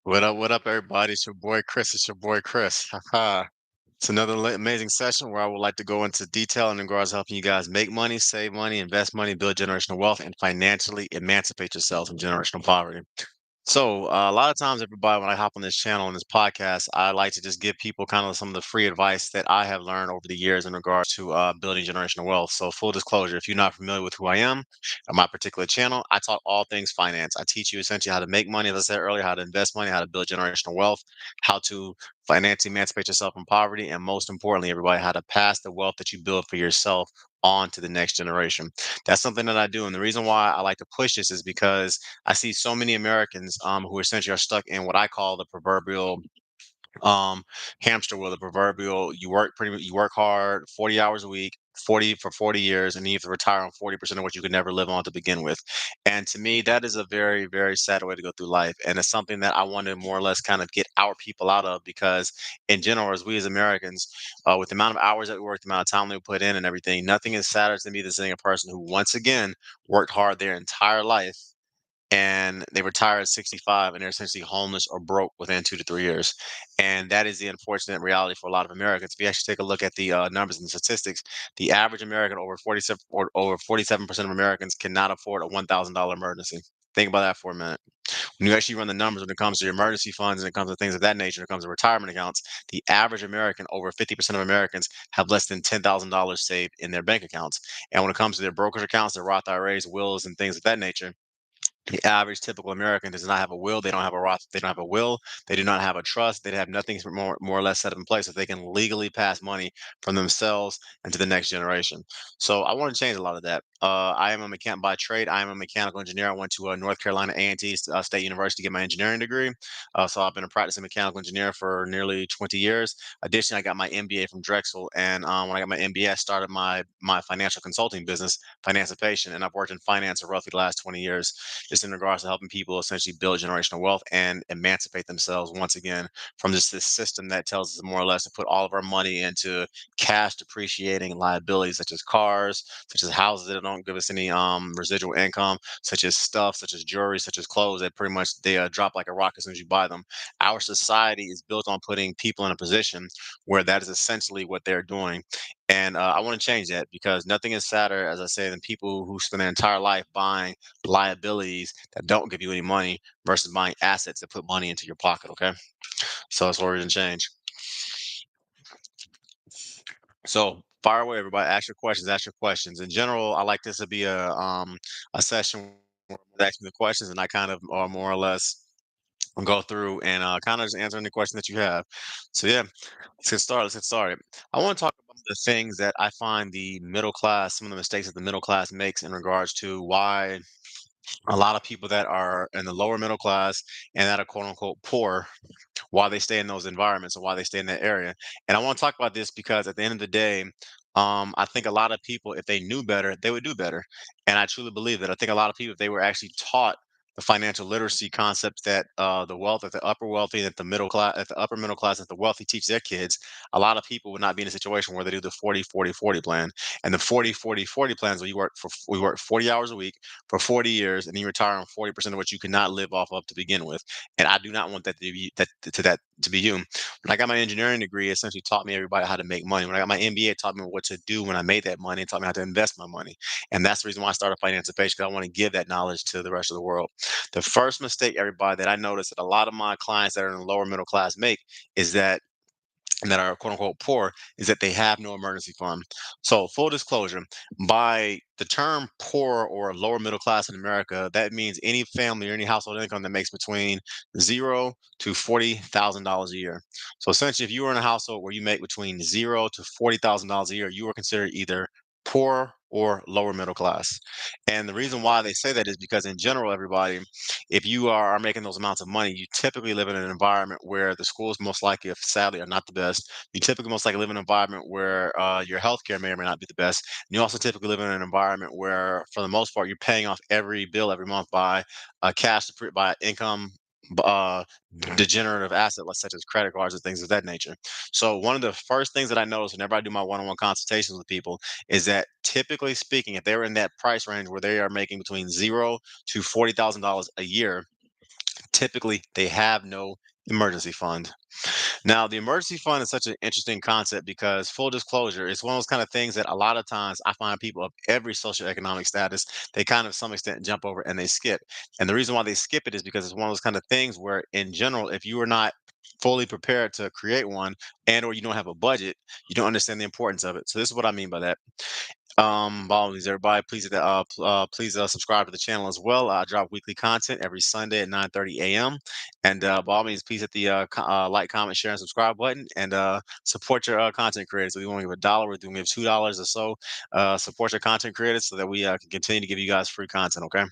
What up, everybody? It's your boy Chris. It's your boy Chris. Haha. It's another amazing session where I would like to go into detail in regards to helping you guys make money, save money, invest money, build generational wealth, and financially emancipate yourself from generational poverty. So, a lot of times, everybody, when I hop on this channel and this podcast, I like to just give people kind of some of the free advice that I have learned over the years in regards to building generational wealth. So, full disclosure, if you're not familiar with who I am on my particular channel, I talk all things finance. I teach you essentially how to make money, as I said earlier, how to invest money, how to build generational wealth, how to financially emancipate yourself from poverty, and most importantly, everybody, how to pass the wealth that you build for yourself on to the next generation. That's something that I do. And the reason why I like to push this is because I see so many Americans who essentially are stuck in what I call the proverbial um, hamster wheel, the proverbial you work hard 40 hours a week, 40 for 40 years, and you have to retire on 40% of what you could never live on to begin with. And to me, that is a very, very sad way to go through life. And it's something that I want to more or less kind of get our people out of because in general, as we as Americans, with the amount of hours that we work, the amount of time that we put in and everything, nothing is sadder to me than seeing a person who once again worked hard their entire life and they retire at 65 and they're essentially homeless or broke within 2 to 3 years. And that is the unfortunate reality for a lot of Americans. If you actually take a look at the numbers and statistics, the average American over 47% of Americans cannot afford a $1,000 emergency. Think about that for a minute. When you actually run the numbers when it comes to your emergency funds and it comes to things of that nature, when it comes to retirement accounts, the average American, over 50% of Americans, have less than $10,000 saved in their bank accounts. And when it comes to their brokerage accounts, their Roth IRAs, wills, and things of that nature, the average typical American does not have a will. They don't have a Roth. They don't have a will. They do not have a trust. They have nothing more or less set up in place that they can legally pass money from themselves into the next generation. So I want to change a lot of that. I am a mechanic by trade. I am a mechanical engineer. I went to North Carolina A&T State University to get my engineering degree. So I've been a practicing mechanical engineer for nearly 20 years. Additionally, I got my MBA from Drexel, and when I got my MBA, I started my financial consulting business, Financipation, and I've worked in finance for roughly the last 20 years just in regards to helping people essentially build generational wealth and emancipate themselves once again from just this system that tells us more or less to put all of our money into cash depreciating liabilities such as cars, such as houses that don't give us any residual income, such as stuff, such as jewelry, such as clothes that pretty much they drop like a rock as soon as you buy them. Our society is built on putting people in a position where that is essentially what they're doing. And I want to change that because nothing is sadder, as I say, than people who spend their entire life buying liabilities that don't give you any money versus buying assets that put money into your pocket. Okay, so that's what we're gonna change. So fire away, everybody. Ask your questions. Ask your questions. In general, I like this to be a session where I'm asking the questions, and I kind of more or less go through and kind of just answer any question that you have. So yeah, let's get started. Let's get started. I want to talk about the things that I find the middle class, some of the mistakes that the middle class makes in regards to why a lot of people that are in the lower middle class and that are quote unquote poor, why they stay in those environments and why they stay in that area. And I want to talk about this because at the end of the day, I think a lot of people, if they knew better, they would do better. And I truly believe that. I think a lot of people, if they were actually taught the financial literacy concepts that the wealth at the upper wealthy, that the middle class, at the upper middle class, that the wealthy teach their kids, a lot of people would not be in a situation where they do the 40-40-40 plan. And the 40-40-40 plans where we work 40 hours a week for 40 years and then you retire on 40% of what you could not live off of to begin with. And I do not want that to be that to be you. When I got my engineering degree, it essentially taught me everybody how to make money. When I got my MBA, it taught me what to do when I made that money. It taught me how to invest my money. And that's the reason why I started Financial Page, because I want to give that knowledge to the rest of the world. The first mistake, everybody, that I noticed that a lot of my clients that are in the lower middle class make is that and that are quote unquote poor is that they have no emergency fund. So, full disclosure, by the term poor or lower middle class in America, that means any family or any household income that makes between $0 to $40,000 a year. So, essentially, if you were in a household where you make between $0 to $40,000 a year, you are considered either poor or lower middle class. And the reason why they say that is because, in general, everybody, if you are making those amounts of money, you typically live in an environment where the schools most likely, if sadly, are not the best. You typically most likely live in an environment where your healthcare may or may not be the best. And you also typically live in an environment where, for the most part, you're paying off every bill every month by by income. Uh, Degenerative asset, such as credit cards and things of that nature. So, one of the first things that I notice whenever I do my one-on-one consultations with people is that, typically speaking, if they're in that price range where they are making between $0 to $40,000 a year, Typically they have no emergency fund. Now, the emergency fund is such an interesting concept because, full disclosure, it's one of those kind of things that a lot of times I find people of every socioeconomic status, they kind of, some extent, jump over and they skip. And the reason why they skip it is because it's one of those kind of things where, in general, if you are not fully prepared to create one and or you don't have a budget, you don't understand the importance of it. So this is what I mean by that. By all means, everybody, please subscribe to the channel as well. I drop weekly content every Sunday at 9:30 a.m. And by all means, please hit the like, comment, share, and subscribe button, and support your content creators. So we want to give $1, we're going to give $2 or so. Support your content creators so that we can continue to give you guys free content. Okay.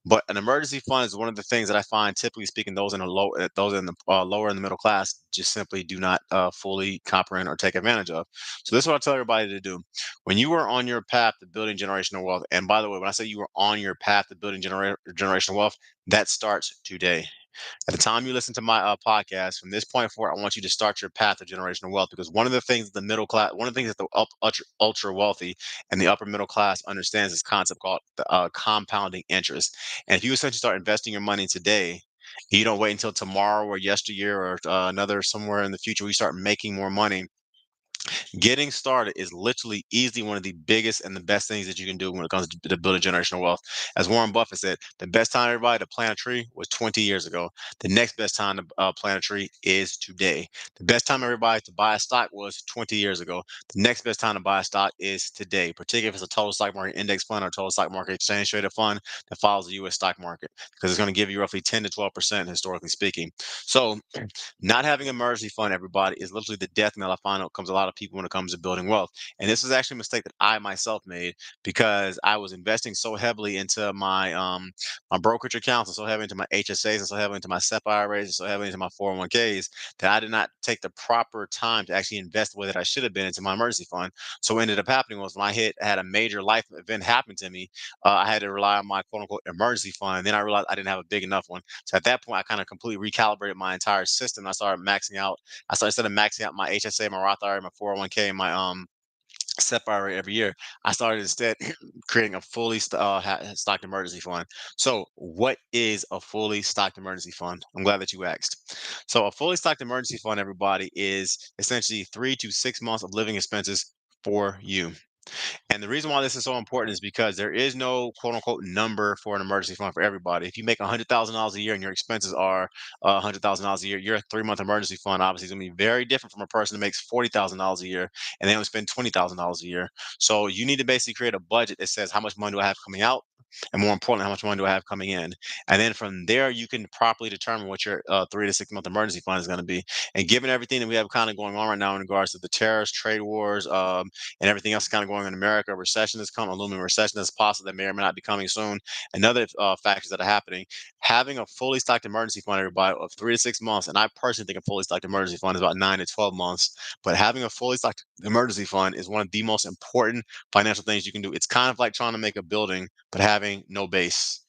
But an emergency fund is one of the things that I find, typically speaking, those in the lower in the middle class just simply do not fully comprehend or take advantage of. So this is what I tell everybody to do. When you are on your path to building generational wealth, and by the way, when I say you are on your path to building generational wealth, that starts today. At the time you listen to my podcast, from this point forward, I want you to start your path to generational wealth, because one of the things that the middle class, one of the things that the ultra wealthy and the upper middle class understands this concept called the, compounding interest. And if you essentially start investing your money today, you don't wait until tomorrow or yesteryear or another somewhere in the future, we start making more money. Getting started is literally easily one of the biggest and the best things that you can do when it comes to building generational wealth. As Warren Buffett said, the best time, everybody, to plant a tree was 20 years ago. The next best time to plant a tree is today. The best time, everybody, to buy a stock was 20 years ago. The next best time to buy a stock is today, particularly if it's a total stock market index fund or total stock market exchange traded fund that follows the US stock market, because it's going to give you roughly 10 to 12% historically speaking. So not having an emergency fund, everybody, is literally the death knell I find out comes a lot of people when it comes to building wealth. And this is actually a mistake that I myself made, because I was investing so heavily into my brokerage accounts, and so heavily into my HSAs, and so heavily into my SEP IRAs, and so heavily into my 401ks, that I did not take the proper time to actually invest the way that I should have been into my emergency fund. So what ended up happening was, when had a major life event happen to me, I had to rely on my quote unquote emergency fund. And then I realized I didn't have a big enough one. So at that point, I kind of completely recalibrated my entire system. I started maxing out. I started, instead of maxing out my HSA, my Roth IRA, my 401k, and my SEP IRA every year, I started instead creating a fully stocked emergency fund. So, what is a fully stocked emergency fund? I'm glad that you asked. So, a fully stocked emergency fund, everybody, is essentially 3 to 6 months of living expenses for you. And the reason why this is so important is because there is no quote unquote number for an emergency fund for everybody. If you make $100,000 a year and your expenses are $100,000 a year, your 3 month emergency fund obviously is going to be very different from a person that makes $40,000 a year and they only spend $20,000 a year. So you need to basically create a budget that says, how much money do I have coming out? And more importantly, how much money do I have coming in? And then from there, you can properly determine what your 3 to 6 month emergency fund is going to be. And given everything that we have kind of going on right now in regards to the tariffs, trade wars, and everything else kind of going on in America. Recession is coming, a looming recession is possible that may or may not be coming soon. And other factors that are happening. Having a fully stocked emergency fund, everybody, of 3 to 6 months, and I personally think a fully stocked emergency fund is about 9 to 12 months. But having a fully stocked emergency fund is one of the most important financial things you can do. It's kind of like trying to make a building, but having no base.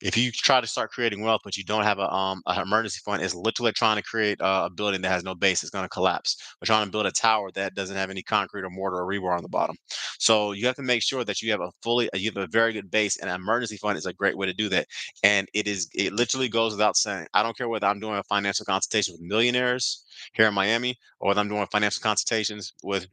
If you try to start creating wealth, but you don't have a emergency fund, it's literally trying to create a building that has no base. It's going to collapse. We're trying to build a tower that doesn't have any concrete or mortar or rebar on the bottom. So you have to make sure that you have a very good base, and an emergency fund is a great way to do that. And it literally goes without saying. I don't care whether I'm doing a financial consultation with millionaires here in Miami, or whether I'm doing financial consultations with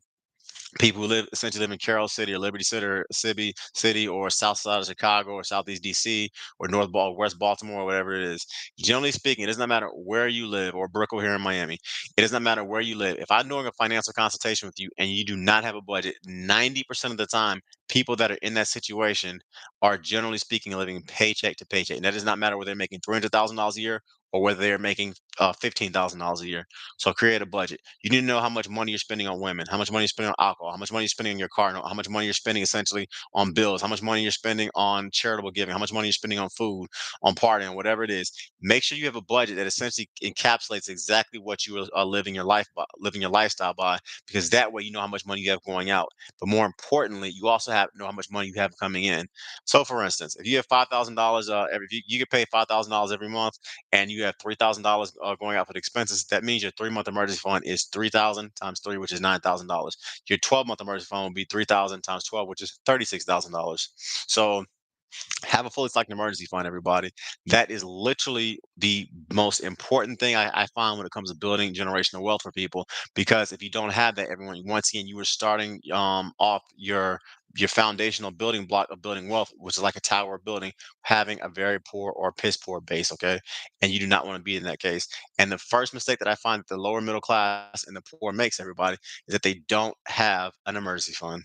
people who essentially live in Carroll City or Liberty City or South Side of Chicago or Southeast DC or West Baltimore or whatever it is. Generally speaking, it does not matter where you live, or Brickell here in Miami. It does not matter where you live. If I'm doing a financial consultation with you and you do not have a budget, 90% of the time, people that are in that situation are, generally speaking, living paycheck to paycheck. And that does not matter whether they're making $300,000 a year or whether they're making $15,000 a year. So create a budget. You need to know how much money you're spending on women, how much money you're spending on alcohol, how much money you're spending on your car note, how much money you're spending essentially on bills, how much money you're spending on charitable giving, how much money you're spending on food, on partying, whatever it is. Make sure you have a budget that essentially encapsulates exactly what you are living your life by, living your lifestyle by, because that way you know how much money you have going out. But more importantly, you also have know how much money you have coming in. So, for instance, if you have $5,000 you can pay $5,000 every month, and you have $3,000 going out for the expenses, that means your 3 month emergency fund is 3,000 times three, which is $9,000. Your 12 month emergency fund will be 3,000 times 12, which is $36,000. So Have a fully stocked emergency fund, everybody. That is literally the most important thing I find when it comes to building generational wealth for people. Because if you don't have that, everyone, once again, you were starting off your foundational building block of building wealth, which is like a tower building, having a very poor or piss poor base, okay? And you do not want to be in that case. And the first mistake that I find that the lower middle class and the poor makes, everybody, is that they don't have an emergency fund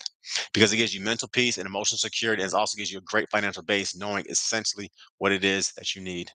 because it gives you mental peace and emotional security, and it also gives you a great financial base, knowing essentially what it is that you need.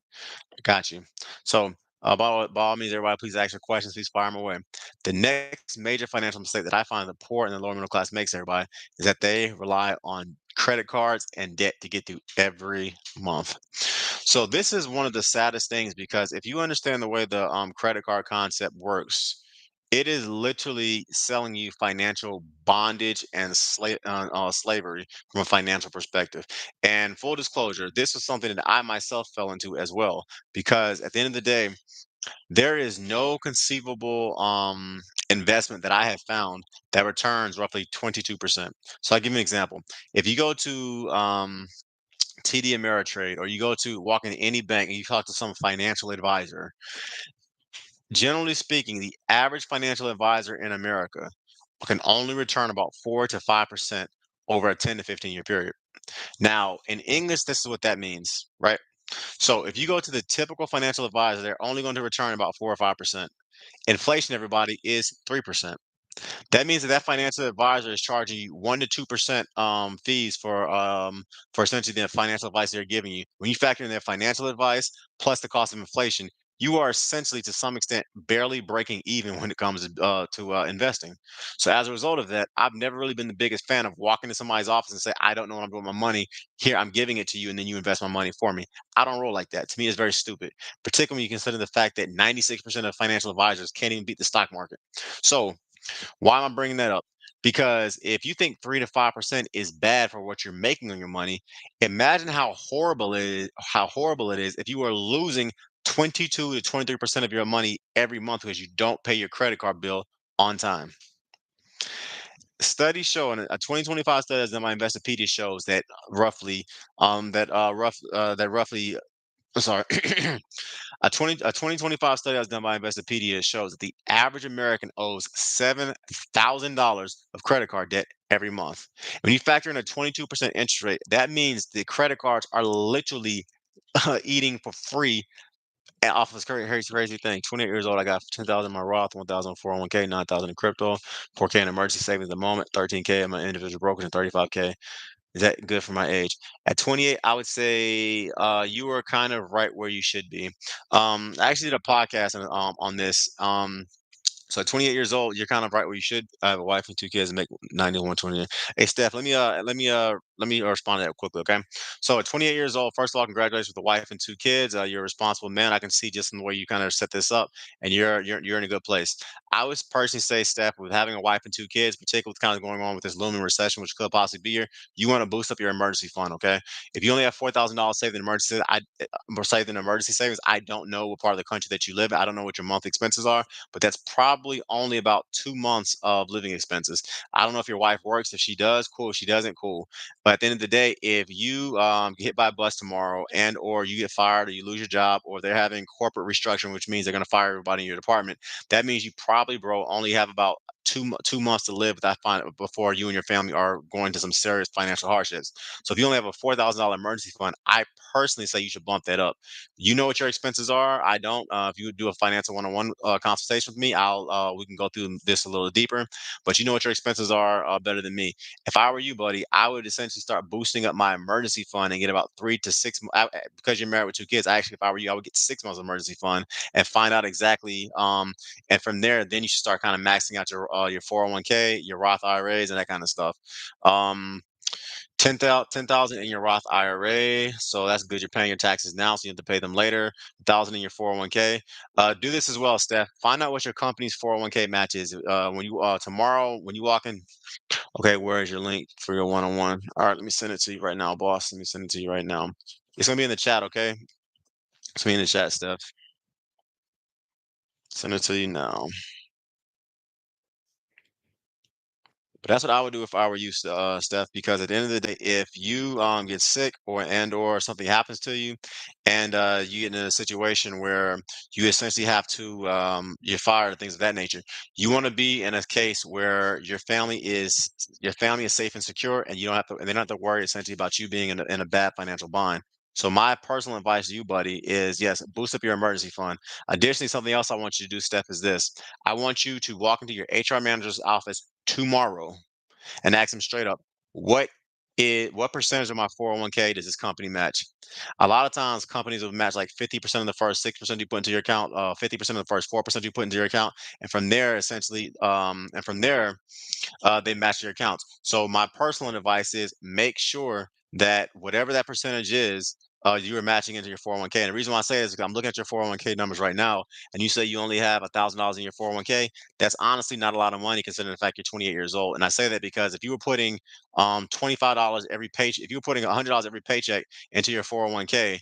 Got you. So, by all means, everybody, please ask your questions. Please fire them away. The next major financial mistake that I find the poor and the lower middle class makes, everybody, is that they rely on credit cards and debt to get through every month. So this is one of the saddest things because if you understand the way the credit card concept works, it is literally selling you financial bondage and slavery from a financial perspective. And full disclosure, this was something that I myself fell into as well, because at the end of the day, there is no conceivable investment that I have found that returns roughly 22%. So I'll give you an example. If you go to TD Ameritrade, or you go to walk in any bank and you talk to some financial advisor, generally speaking, the average financial advisor in America can only return about 4 to 5% over a 10 to 15-year period. Now, in English, this is what that means, right? So if you go to the typical financial advisor, they're only going to return about 4 or 5%. Inflation, everybody, is 3%. That means that that financial advisor is charging you 1 to 2% fees for essentially the financial advice they're giving you. When you factor in their financial advice plus the cost of inflation, you are essentially, to some extent, barely breaking even when it comes to investing. So as a result of that, I've never really been the biggest fan of walking to somebody's office and say, "I don't know what I'm doing with my money. Here, I'm giving it to you, and then you invest my money for me." I don't roll like that. To me, it's very stupid, particularly when you consider the fact that 96% of financial advisors can't even beat the stock market. So why am I bringing that up? Because if you think 3 to 5% is bad for what you're making on your money, imagine how horrible it is if you are losing 22 to 23% of your money every month because you don't pay your credit card bill on time. Studies show, and a 2025 study done by Investopedia shows that roughly, sorry, a 2025 study that was done by Investopedia shows that the average American owes $7,000 of credit card debt every month. When you factor in a 22% interest rate, that means the credit cards are literally eating for free off of this crazy thing. 28 years old, I got 10,000 in my Roth, 1,000 401k, 9,000 in crypto, 4K in emergency savings at the moment, 13K in my individual brokerage, and 35K. Is that good for my age? At 28, I would say you are kind of right where you should be. I actually did a podcast on this. So at 28 years old, you're kind of right where you should. I have a wife and 2 kids and make 9120. Hey Steph, let me respond to that quickly, okay? So at 28 years old, first of all, congratulations with the wife and 2 kids. You're a responsible man. I can see just in the way you kind of set this up, and you're in a good place. I would personally say, Steph, with having a wife and 2 kids, particularly what's kind of going on with this looming recession, which could possibly be here, you want to boost up your emergency fund, okay? If you only have $4,000 saved in emergency, saved in emergency savings, I don't know what part of the country that you live in. I don't know what your monthly expenses are, but that's probably only about 2 months of living expenses. I don't know if your wife works. If she does, cool. If she doesn't, cool. But at the end of the day, if you get hit by a bus tomorrow, and or you get fired, or you lose your job, or they're having corporate restructuring, which means they're going to fire everybody in your department, that means you probably, bro, only have about 2 months to live before you and your family are going to some serious financial hardships. So if you only have a $4,000 emergency fund, I personally say you should bump that up. You know what your expenses are. I don't. If you would do a financial one-on-one consultation with me, we can go through this a little deeper. But you know what your expenses are better than me. If I were you, buddy, I would essentially start boosting up my emergency fund and get about 3 to 6. Because you're married with 2 kids, actually, if I were you, I would get 6 months of emergency fund and find out exactly. And from there, then you should start kind of maxing out your 401k, your Roth IRAs, and that kind of stuff. Um, 10,000 in your Roth IRA, so that's good. You're paying your taxes now, so you have to pay them later. 1,000 in your 401k. Do this as well, Steph. Find out what your company's 401k match is. When you tomorrow when you walk in. Okay, where is your link for your one-on-one? All right, let me send it to you right now, boss. Let me send it to you right now. It's gonna be in the chat, okay? It's gonna be in the chat, Steph. Send it to you now. But that's what I would do if I were you, Steph, because at the end of the day, if you get sick or something happens to you, and you get in a situation where you essentially have to you're fired and things of that nature, you want to be in a case where your family is safe and secure, and you don't have to and they don't have to worry essentially about you being in a bad financial bind. So my personal advice to you, buddy, is yes, boost up your emergency fund. Additionally, something else I want you to do, Steph, is this. I want you to walk into your HR manager's office tomorrow and ask them straight up, what percentage of my 401k does this company match? A lot of times companies will match like 50% of the first 6% you put into your account, 50% of the first 4% you put into your account. And from there, essentially, they match your accounts. So my personal advice is make sure that whatever that percentage is, you are matching into your 401k. And the reason why I say is because I'm looking at your 401k numbers right now, and you say you only have $1,000 in your 401k. That's honestly not a lot of money considering the fact you're 28 years old. And I say that because if you were putting $25 every paycheck, if you were putting $100 every paycheck into your 401k,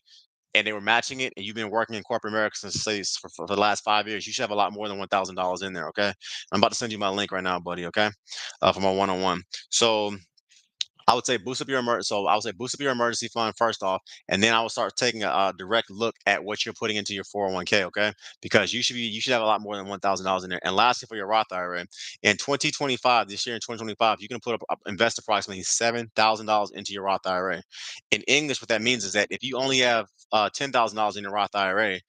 and they were matching it, and you've been working in corporate America since say for the last 5 years, you should have a lot more than $1,000 in there. Okay, I'm about to send you my link right now, buddy. Okay, for my one-on-one. So I would say boost up your I would say boost up your emergency fund first off, and then I will start taking a direct look at what you're putting into your 401k. Okay, because you should have a lot more than $1,000 in there. And lastly, for your Roth IRA, in 2025, this year in 2025, you can invest approximately $7,000 into your Roth IRA. In English, what that means is that if you only have $10,000 in your Roth IRA,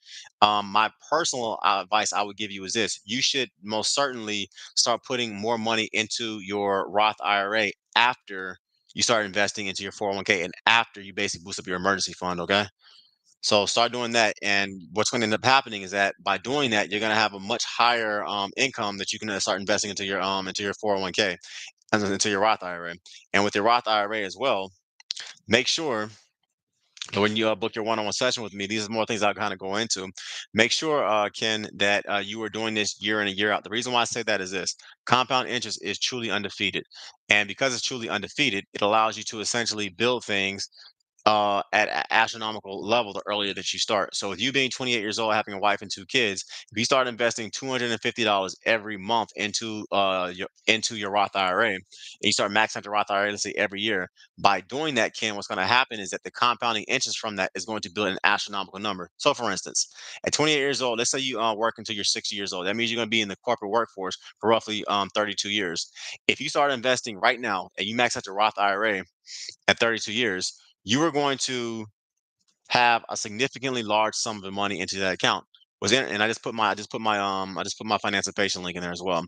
my personal advice I would give you is this: you should most certainly start putting more money into your Roth IRA after you start investing into your 401k and after you basically boost up your emergency fund. Okay. So start doing that. And what's going to end up happening is that by doing that, you're going to have a much higher income that you can start investing into your 401k and then into your Roth IRA. And with your Roth IRA as well, make sure that when you book your one-on-one session with me, these are more things I'll kind of go into. Make sure, Ken, that you are doing this year in and year out. The reason why I say that is this: compound interest is truly undefeated, and because it's truly undefeated, it allows you to essentially build things at astronomical level the earlier that you start. So with you being 28 years old, having a wife and two kids, if you start investing $250 every month into your Roth IRA, and you start maxing out your Roth IRA, let's say every year, by doing that, Ken, what's going to happen is that the compounding interest from that is going to build an astronomical number. So, for instance, at 28 years old, let's say you work until you're 60 years old. That means you're going to be in the corporate workforce for roughly 32 years. If you start investing right now and you max out your Roth IRA at 32 years, you are going to have a significantly large sum of money into that account. And I just put my financial link in there as well.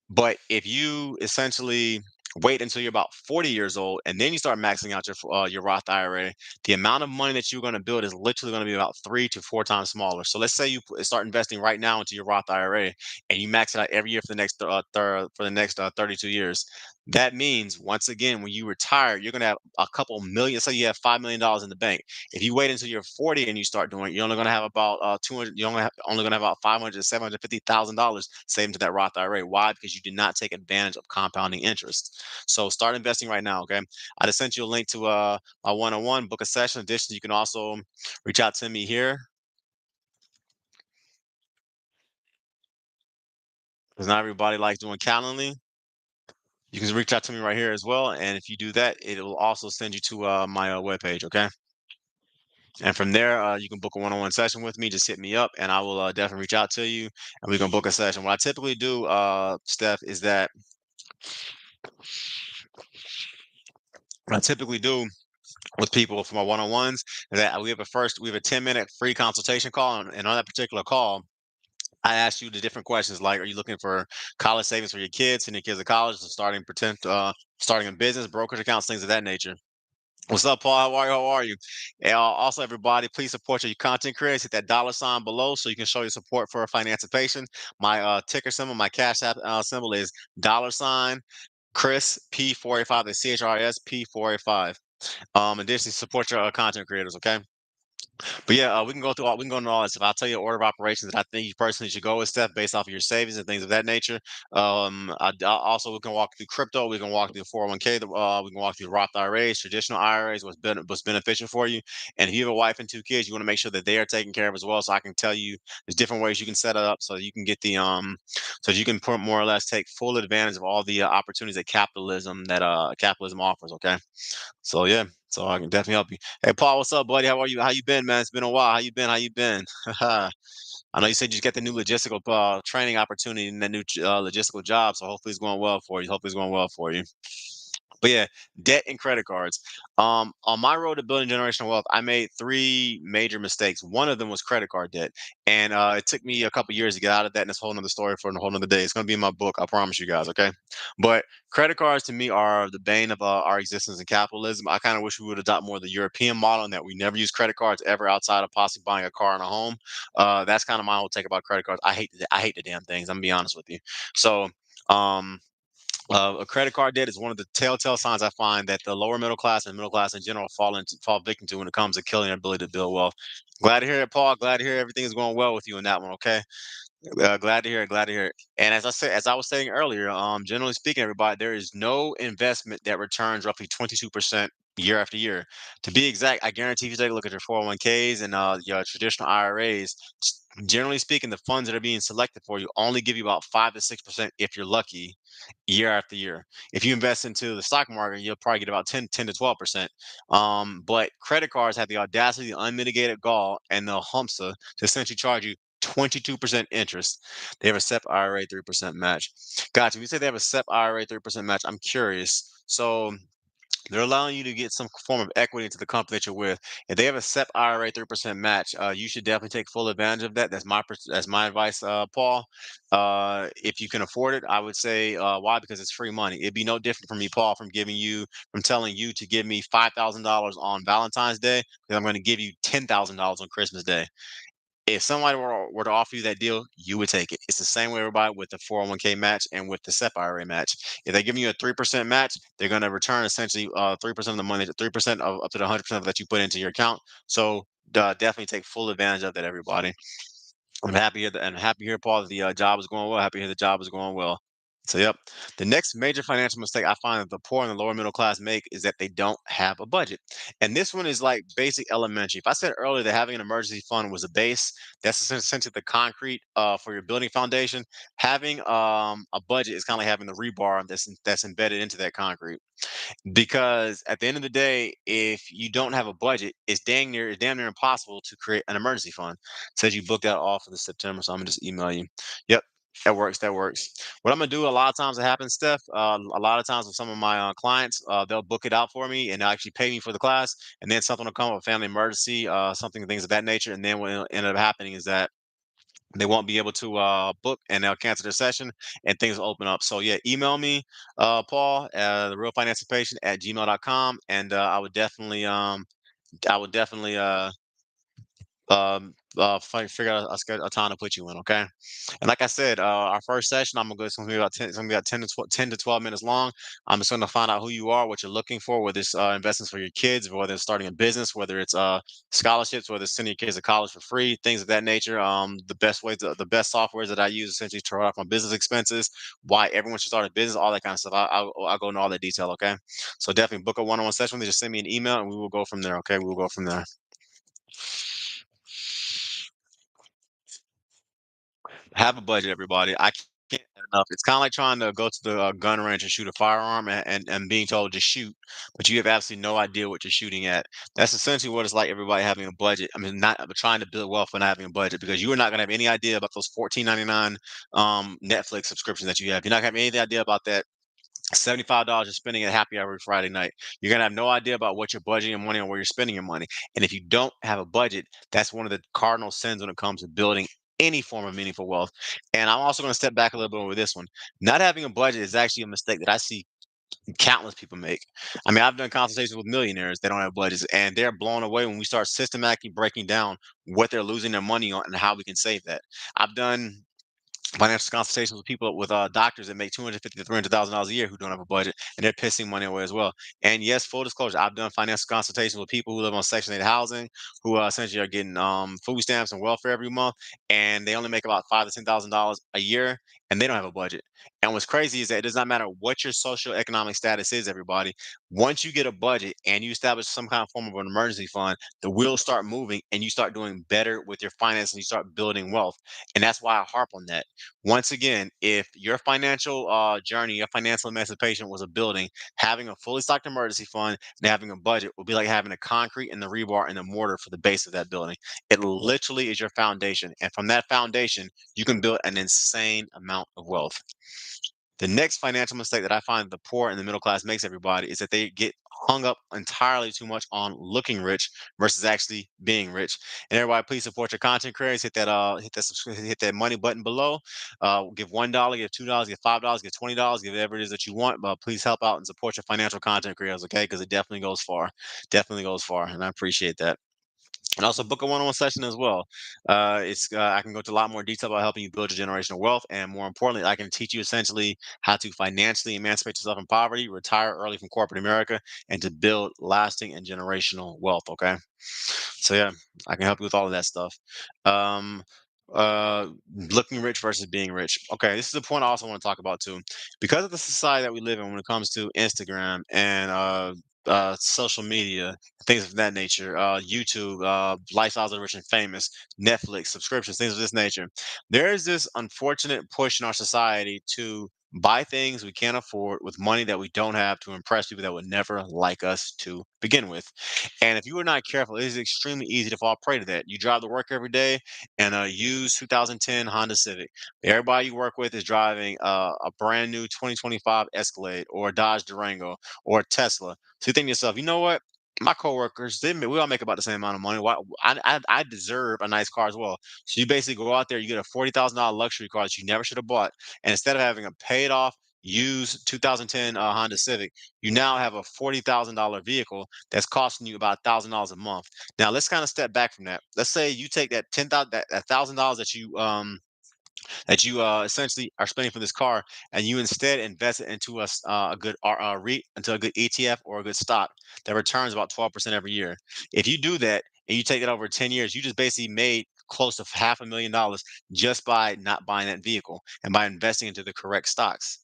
But if you essentially wait until you're about 40 years old and then you start maxing out your Roth IRA, the amount of money that you're going to build is literally going to be about 3 to 4 times smaller. So let's say you start investing right now into your Roth IRA and you max it out every year for the next 32 years. That means once again, when you retire, you're going to have a couple million. Say you have $5 million in the bank. If you wait until you're 40 and you start doing it, you're only going to have about 200. Only going to have about 500 to $750,000 saved into that Roth IRA. Why? Because you did not take advantage of compounding interest. So start investing right now. Okay, I just sent you a link to my one-on-one. Book a session. Additionally, you can also reach out to me here because not everybody likes doing Calendly. You can reach out to me right here as well, and if you do that, it will also send you to my webpage. Okay. And from there, you can book a one-on-one session with me. Just hit me up, and I will definitely reach out to you, and we can book a session. What I typically do, Steph, is that what I typically do with people for my one-on-ones is that we have a 10-minute free consultation call, and on that particular call, I ask you the different questions like, are you looking for college savings for your kids and your kids at college, or starting a business, brokerage accounts, things of that nature. What's up, Paul? How are you? How are you? And also, everybody, please support your content creators. Hit that dollar sign below so you can show your support for Financipation. My ticker symbol, my Cash App symbol is dollar sign Chris P485. That's CHRIS P485. Additionally, support your content creators. Okay. But yeah, we can go through all we can go into all this. If I'll tell you order of operations that I think you personally should go with, Steph, based off of your savings and things of that nature. Also we can walk through crypto. We can walk through 401k. We can walk through Roth IRAs, traditional IRAs, what's beneficial for you. And if you have a wife and two kids, you want to make sure that they are taken care of as well. So I can tell you there's different ways you can set it up so you can get so you can put more or less take full advantage of all the opportunities that capitalism offers. Okay. So yeah, so I can definitely help you. Hey Paul, what's up, buddy? How are you? How you been, man? It's been a while. How you been? How you been? I know you said you just got the new logistical training opportunity and that new logistical job. So hopefully it's going well for you. Hopefully it's going well for you. But yeah, debt and credit cards. On my road to building generational wealth, I made three major mistakes. One of them was credit card debt, and it took me a couple years to get out of that. And it's a whole nother story for a whole nother day. It's going to be in my book. I promise you guys. Okay, but credit cards to me are the bane of our existence in capitalism. I kind of wish we would adopt more of the European model and that we never use credit cards ever outside of possibly buying a car and a home. That's kind of my whole take about credit cards. I hate the damn things. I'm gonna be honest with you. So. Um, a credit card debt is one of the telltale signs I find that the lower middle class and middle class in general fall victim to when it comes to killing their ability to build wealth. Glad to hear it, Paul. Glad to hear everything is going well with you in that one. Okay. Glad to hear it. Glad to hear it. And as I was saying earlier, generally speaking, everybody, there is no investment that returns roughly 22% year after year. To be exact, I guarantee if you take a look at your 401ks and your traditional IRAs, generally speaking, the funds that are being selected for you only give you about 5 to 6% if you're lucky, year after year. If you invest into the stock market, you'll probably get about 10 to 12%. But credit cards have the audacity, the unmitigated gall, and the humpsa to essentially charge you 22% interest. They have a SEP IRA 3% match. Gotcha. If you say they have a SEP IRA 3% match, I'm curious. So they're allowing you to get some form of equity into the company that you're with. If they have a SEP IRA 3% match, you should definitely take full advantage of that. That's my advice, Paul. If you can afford it, I would say why? Because it's free money. It'd be no different from me, Paul, from telling you to give me $5,000 on Valentine's Day, because I'm going to give you $10,000 on Christmas Day. If somebody were to offer you that deal, you would take it. It's the same way everybody with the 401k match and with the SEP IRA match. If they give you a 3% match, they're going to return essentially 3% of the money, 3% of up to the 100% that you put into your account. So definitely take full advantage of that, everybody. I'm happy here, Paul, that the job is going well. Happy here the job is going well. So, yep. The next major financial mistake I find that the poor and the lower middle class make is that they don't have a budget. And this one is like basic elementary. If I said earlier that having an emergency fund was a base, that's essentially the concrete for your building foundation. Having a budget is kind of like having the rebar that's embedded into that concrete. Because at the end of the day, if you don't have a budget, it's damn near impossible to create an emergency fund. Says you booked that off for the September, so I'm gonna just email you. Yep, that works. That works. What I'm gonna do a lot of times it happens, Steph. A lot of times with some of my clients, they'll book it out for me and they'll actually pay me for the class, and then something will come up, a family emergency, something things of that nature, and then what end up happening is that they won't be able to book and they'll cancel their session and things will open up. So yeah, email me, Paul, the real financial patient at gmail.com. And I would definitely figure out a time to put you in. Okay. And like I said, our first session, I'm gonna go. It's gonna be about 10. It's gonna be about 10 to 12 minutes long. I'm just gonna find out who you are, what you're looking for, whether it's investments for your kids, whether it's starting a business, whether it's scholarships, whether it's sending your kids to college for free, things of that nature. The best softwares that I use essentially to write off my business expenses, why everyone should start a business, all that kind of stuff. I'll go into all that detail. Okay. So definitely book a one-on-one session with me. Just send me an email and we will go from there. Okay. We will go from there. Have a budget, everybody. I can't get enough. It's kind of like trying to go to the gun range and shoot a firearm and being told to shoot, but you have absolutely no idea what you're shooting at. That's essentially what it's like. Everybody having a budget. I mean, not but trying to build wealth and not having a budget because you are not going to have any idea about those 14.99 Netflix subscriptions that you have. You're not going to have any idea about that $75 you're spending at happy hour Friday night. You're gonna have no idea about what you're budgeting your money on, where you're spending your money. And if you don't have a budget, that's one of the cardinal sins when it comes to building any form of meaningful wealth. And I'm also gonna step back a little bit over this one. Not having a budget is actually a mistake that I see countless people make. I mean, I've done consultations with millionaires that don't have budgets, and they're blown away when we start systematically breaking down what they're losing their money on and how we can save that. I've done financial consultations with people with doctors that make 250 to $300,000 a year who don't have a budget, and they're pissing money away as well. And yes, full disclosure, I've done financial consultations with people who live on Section 8 housing, who essentially are getting food stamps and welfare every month, and they only make about $5,000 to $10,000 a year, and they don't have a budget. And what's crazy is that it does not matter what your social economic status is, everybody. Once you get a budget and you establish some kind of form of an emergency fund, the wheels start moving and you start doing better with your finances and you start building wealth. And that's why I harp on that. Once again, if your financial journey, your financial emancipation was a building, having a fully stocked emergency fund and having a budget would be like having the concrete and the rebar and the mortar for the base of that building. It literally is your foundation. And from that foundation, you can build an insane amount of wealth. The next financial mistake that I find the poor and the middle class makes, everybody, is that they get hung up entirely too much on looking rich versus actually being rich. And everybody, please support your content creators. Hit that money button below. Give $1, give $2, give $5, give $20, give whatever it is that you want. But please help out and support your financial content creators, okay? Because it definitely goes far. Definitely goes far, and I appreciate that. And also book a one-on-one session as well. It's I can go to a lot more detail about helping you build your generational wealth, and more importantly, I can teach you essentially how to financially emancipate yourself from poverty, retire early from corporate America, and to build lasting and generational wealth. Okay, so yeah, I can help you with all of that stuff. Um, uh, Looking rich versus being rich. Okay, this is the point I also want to talk about too, because of the society that we live in when it comes to Instagram and social media, things of that nature, YouTube, lifestyles of the rich and famous, Netflix subscriptions, things of this nature. There is this unfortunate push in our society to buy things we can't afford with money that we don't have to impress people that would never like us to begin with. And if you are not careful, it is extremely easy to fall prey to that. You drive to work every day in a used 2010 Honda Civic. Everybody you work with is driving a brand new 2025 Escalade or a Dodge Durango or a Tesla. So you think to yourself, you know what? My coworkers, we all make about the same amount of money. Why I deserve a nice car as well. So you basically go out there, you get a $40,000 luxury car that you never should have bought, and instead of having a paid off used 2010 Honda Civic, you now have a $40,000 vehicle that's costing you about $1,000 a month. Now let's kind of step back from that. Let's say you take that 10,000 that $1,000 that you essentially are spending for this car, and you instead invest it into a good REIT, into a good ETF or a good stock that returns about 12% every year. If you do that and you take it over 10 years, you just basically made close to $500,000 just by not buying that vehicle and by investing into the correct stocks.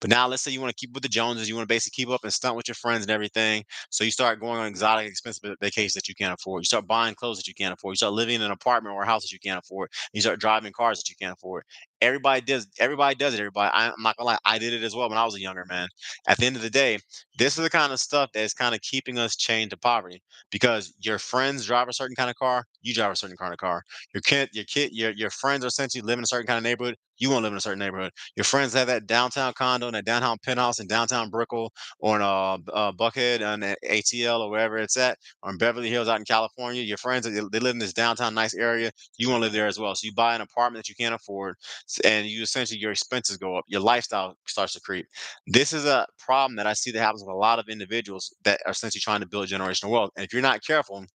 But now let's say you want to keep with the Joneses, you want to basically keep up and stunt with your friends and everything. So you start going on exotic, expensive vacations that you can't afford. You start buying clothes that you can't afford. You start living in an apartment or a house that you can't afford. You start driving cars that you can't afford. Everybody does it. Everybody. I'm not gonna lie. I did it as well when I was a younger man. At the end of the day, this is the kind of stuff that is kind of keeping us chained to poverty, because your friends drive a certain kind of car, you drive a certain kind of car. Your friends are essentially living in a certain kind of neighborhood. You want to live in a certain neighborhood. Your friends have that downtown condo and that downtown penthouse in downtown Brickell or in Buckhead and ATL or wherever it's at, or in Beverly Hills out in California. Your friends, they live in this downtown nice area. You want to live there as well. So you buy an apartment that you can't afford, and you essentially, your expenses go up. Your lifestyle starts to creep. This is a problem that I see that happens with a lot of individuals that are essentially trying to build generational wealth. And if you're not careful,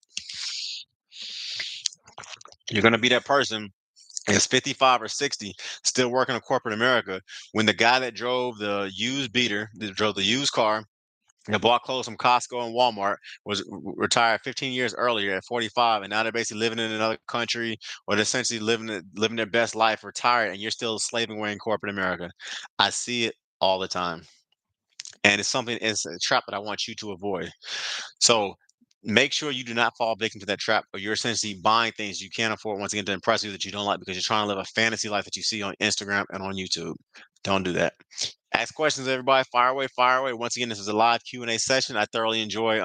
you're going to be that person is 55 or 60 still working in corporate America, when the guy that drove the used beater, that drove the used car, that bought clothes from Costco and Walmart, was retired 15 years earlier at 45, and now they're basically living in another country, or they're essentially living their best life, retired, and you're still slaving away in corporate America. I see it all the time, and it's a trap that I want you to avoid. So make sure you do not fall victim to that trap, or you're essentially buying things you can't afford, once again, to impress you, that you don't like, because you're trying to live a fantasy life that you see on Instagram and on YouTube. Don't do that. Ask questions, everybody. Fire away, fire away. Once again, this is a live Q&A session. I thoroughly enjoy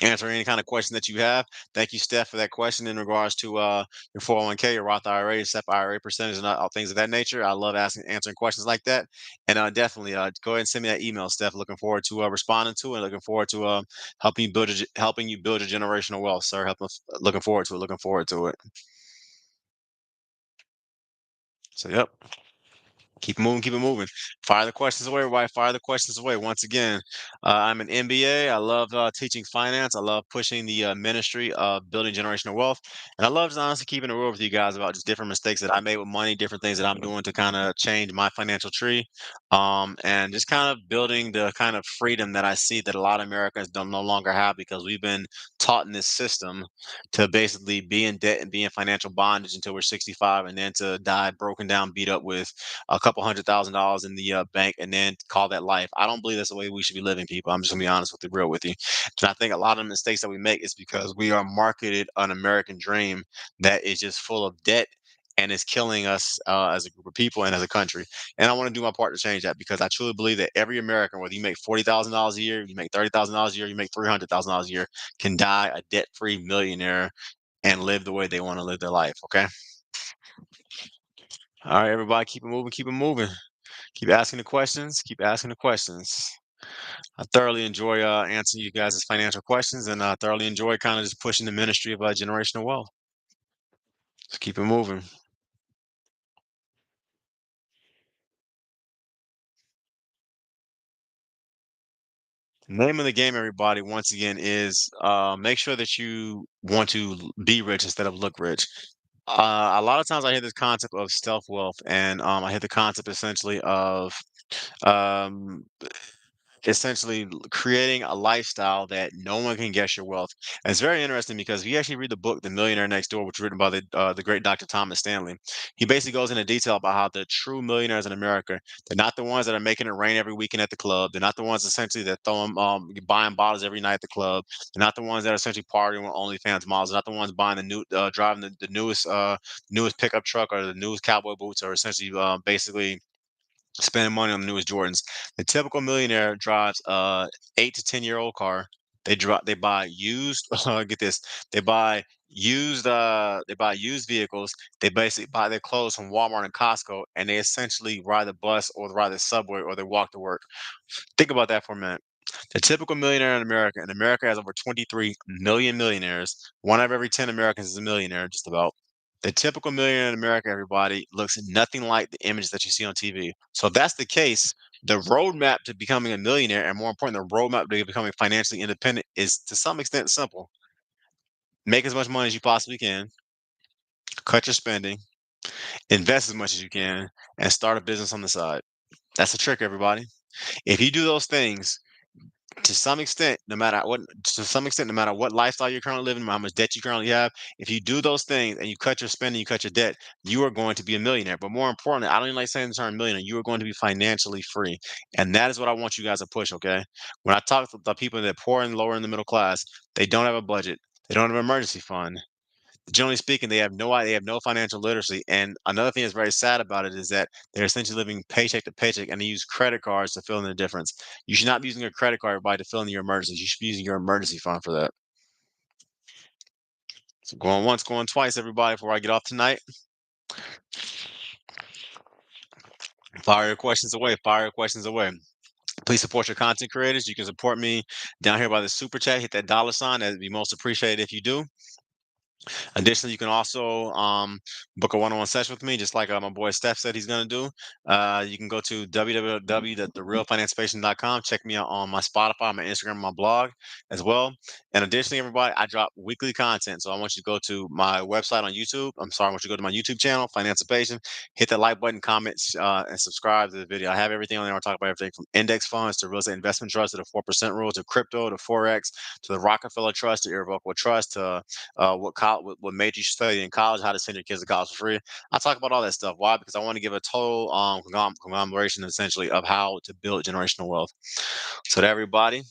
answer any kind of question that you have. Thank you, Steph, for that question in regards to your 401k, your Roth IRA, your SEP IRA percentage, and all things of that nature. I love answering questions like that. And definitely go ahead and send me that email, Steph. Looking forward to responding to it. Looking forward to helping you build a generational wealth, sir. Looking forward to it. Looking forward to it. So, yep. Keep it moving, keep it moving. Fire the questions away, everybody. Fire the questions away. Once again, I'm an MBA. I love teaching finance. I love pushing the ministry of building generational wealth. And I love just honestly keeping it real with you guys about just different mistakes that I made with money, different things that I'm doing to kind of change my financial tree. And just kind of building the kind of freedom that I see that a lot of Americans don't no longer have because we've been taught in this system to basically be in debt and be in financial bondage until we're 65 and then to die broken down, beat up with a couple $100,000 in the bank and then call that life. I don't believe that's the way we should be living, people. I'm just gonna be honest with you, real with you. And I think a lot of the mistakes that we make is because we are marketed an American dream that is just full of debt and is killing us as a group of people and as a country. And I want to do my part to change that because I truly believe that every American, whether you make $40,000 a year, you make $30,000 a year, you make $300,000 a year, can die a debt-free millionaire and live the way they want to live their life. Okay. All right, everybody, keep it moving, keep it moving. Keep asking the questions. Keep asking the questions. I thoroughly enjoy answering you guys' financial questions, and I thoroughly enjoy kind of just pushing the ministry of generational wealth. So keep it moving. Name of the game, everybody, once again, is make sure that you want to be rich instead of look rich. A lot of times I hear this concept of stealth wealth, and I hear the concept essentially of um, creating a lifestyle that no one can guess your wealth. And it's very interesting because if you actually read the book The Millionaire Next Door, which was written by the great Dr. Thomas Stanley, he basically goes into detail about how the true millionaires in America, they're not the ones that are making it rain every weekend at the club. They're not the ones essentially that throwing buying bottles every night at the club. They're not the ones that are essentially partying with OnlyFans models. They're not the ones buying the new driving the newest pickup truck or the newest cowboy boots, or essentially basically spending money on the newest Jordans. The typical millionaire drives a 8 to 10-year-old car. They buy used get this. They buy used vehicles. They basically buy their clothes from Walmart and Costco, and they essentially ride the bus or ride the subway or they walk to work. Think about that for a minute. The typical millionaire in America, and America has over 23 million millionaires. One out of every 10 Americans is a millionaire, just about. The typical millionaire in America, everybody, looks nothing like the image that you see on TV. So if that's the case, the roadmap to becoming a millionaire, and more important, the roadmap to becoming financially independent is to some extent simple. Make as much money as you possibly can, cut your spending, invest as much as you can, and start a business on the side. That's the trick, everybody. If you do those things, to some extent, no matter what lifestyle you're currently living, how much debt you currently have, if you do those things and you cut your spending, you cut your debt, you are going to be a millionaire. But more importantly, I don't even like saying the term millionaire, you are going to be financially free. And that is what I want you guys to push, okay? When I talk to the people that are poor and lower in the middle class, they don't have a budget. They don't have an emergency fund. Generally speaking, they have no financial literacy. And another thing that's very sad about it is that they're essentially living paycheck to paycheck and they use credit cards to fill in the difference. You should not be using your credit card by to fill in your emergencies. You should be using your emergency fund for that. So going once, going twice, everybody, before I get off tonight. Fire your questions away. Fire your questions away. Please support your content creators. You can support me down here by the super chat. Hit that dollar sign. That'd be most appreciated if you do. Additionally, you can also book a one-on-one session with me, just like my boy Steph said he's going to do. You can go to www.therealfinancepatient.com. Check me out on my Spotify, my Instagram, my blog as well. And additionally, everybody, I drop weekly content. So I want you to go to my website on YouTube. I want you to go to my YouTube channel, Financial Patient, hit the like button, comment, and subscribe to the video. I have everything on there. I talk about everything from index funds to real estate investment trust to the 4% rule to crypto to Forex to the Rockefeller Trust to irrevocable trust to what made you study in college, how to send your kids to college for free. I talk about all that stuff. Why? Because I want to give a total conglomeration essentially of how to build generational wealth. So to everybody,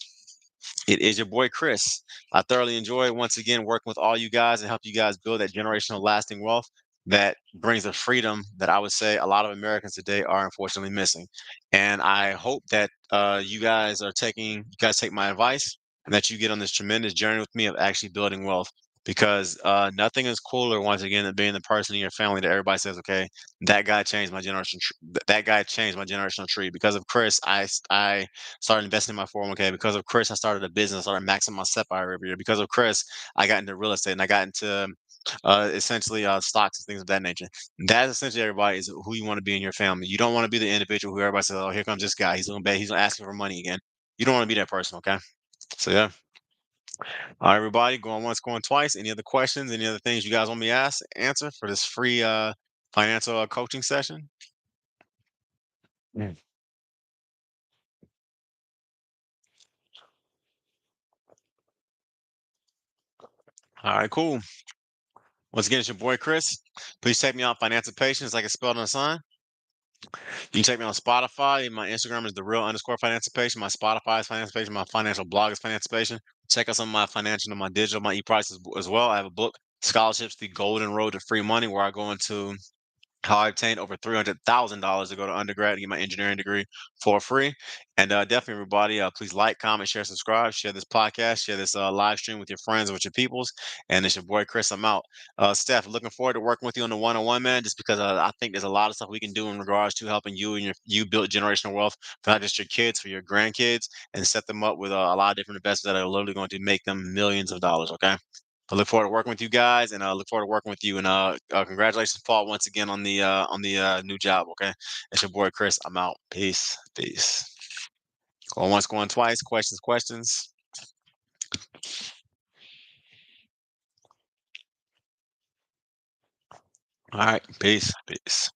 it is your boy Chris. I thoroughly enjoy once again working with all you guys and help you guys build that generational lasting wealth that brings the freedom that I would say a lot of Americans today are unfortunately missing. And I hope that you guys take my advice and that you get on this tremendous journey with me of actually building wealth. Because nothing is cooler once again than being the person in your family that everybody says, okay, that guy changed my generation. That guy changed my generational tree. Because of Chris, I started investing in my 401k. Because of Chris, I started a business. I started maxing my SEP IRA every year. Because of Chris, I got into real estate and I got into essentially stocks and things of that nature. That essentially everybody is who you want to be in your family. You don't want to be the individual who everybody says, "Oh, here comes this guy. He's gonna beg. He's gonna ask you for money again." You don't want to be that person, okay? So yeah. All right, everybody, going once, going twice. Any other questions? Any other things you guys want me to answer for this free financial coaching session? Mm. All right, cool. Once again, it's your boy Chris. Please check me out, Financial Patience, like it's spelled on the sign. You can check me on Spotify. My Instagram is the real underscore financial patient. My Spotify is financial patient. My financial blog is financial patient. Check out some of my financial and my digital, my e-prices as well. I have a book, Scholarships, The Golden Road to Free Money, where I go into how I obtained over $300,000 to go to undergrad and get my engineering degree for free. And definitely, everybody, please like, comment, share, subscribe, share this podcast, share this live stream with your friends and with your peoples. And it's your boy Chris. I'm out. Steph, looking forward to working with you on the one-on-one, man. Just because I think there's a lot of stuff we can do in regards to helping you and you build generational wealth for not just your kids, for your grandkids, and set them up with a lot of different investments that are literally going to make them millions of dollars. Okay. I look forward to working with you guys, and I look forward to working with you. And congratulations, Paul, once again on the new job. Okay, it's your boy Chris. I'm out. Peace, peace. Going once, going twice. Questions, questions. All right, peace, peace.